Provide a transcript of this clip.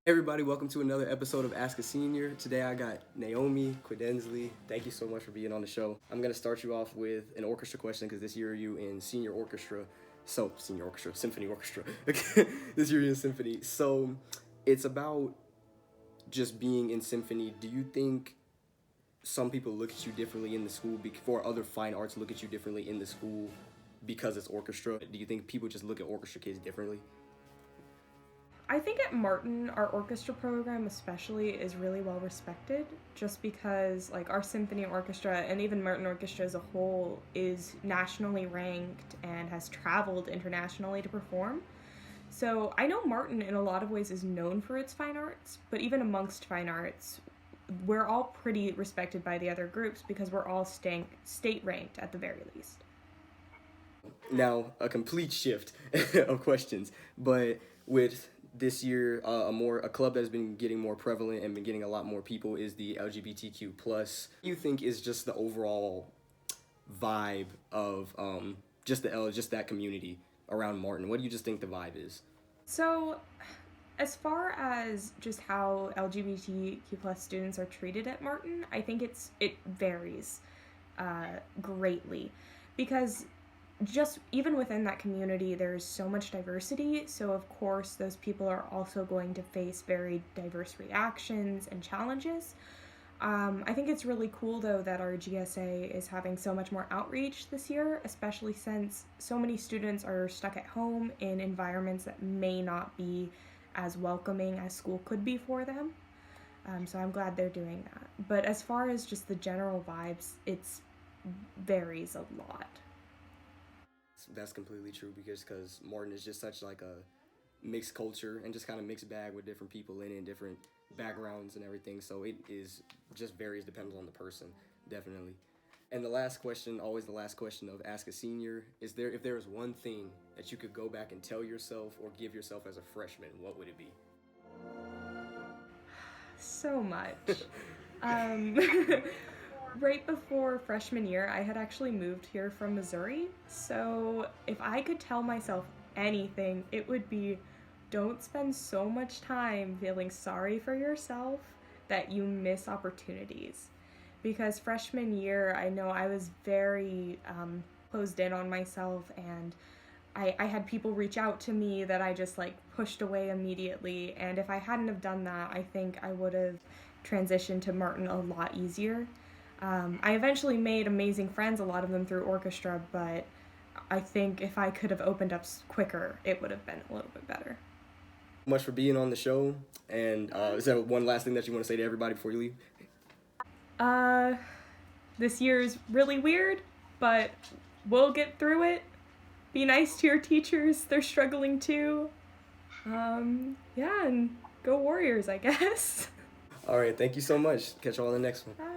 Everybody, welcome to another episode of Ask a Senior. Today I got Naomi Q. Thank you so much for being on the show. I'm going to start you off with an orchestra question because this year you in senior orchestra. Symphony orchestra. This year you're in symphony. So it's about just being in symphony. Do you think some people look at you differently in the school before other fine arts look at you differently in the school because it's orchestra? Do you think people just look at orchestra kids differently? I think at Martin, our orchestra program especially is really well respected just because like our symphony orchestra and even Martin Orchestra as a whole is nationally ranked and has traveled internationally to perform. So I know Martin in a lot of ways is known for its fine arts, but even amongst fine arts, we're all pretty respected by the other groups because we're all state ranked at the very least. Now, a complete shift of questions, but with this year, a club that has been getting more prevalent and been getting a lot more people is the LGBTQ plus. What do you think is just the overall vibe of just that community around Martin? What do you just think the vibe is? So, as far as just how LGBTQ plus students are treated at Martin, I think it varies greatly because just even within that community, there's so much diversity. So of course, those people are also going to face very diverse reactions and challenges. I think it's really cool though that our GSA is having so much more outreach this year, especially since so many students are stuck at home in environments that may not be as welcoming as school could be for them. So I'm glad they're doing that. But as far as just the general vibes, it varies a lot. That's completely true because Martin is just such like a mixed culture and just kind of mixed bag with different people in it and different backgrounds and everything. So it is just varies depending on the person, definitely. And the last question, always the last question of Ask a Senior, if there is one thing that you could go back and tell yourself or give yourself as a freshman, what would it be? So much. Right before freshman year, I had actually moved here from Missouri, so if I could tell myself anything, it would be don't spend so much time feeling sorry for yourself that you miss opportunities. Because freshman year, I know I was very closed in on myself, and I had people reach out to me that I just like pushed away immediately, and if I hadn't have done that, I think I would have transitioned to Martin a lot easier. I eventually made amazing friends, a lot of them through orchestra, but I think if I could have opened up quicker, it would have been a little bit better. Much for being on the show, and is there one last thing that you want to say to everybody before you leave? This year is really weird, but we'll get through it. Be nice to your teachers, they're struggling too. Yeah, and go Warriors, I guess. All right, thank you so much. Catch you all in the next one. Bye.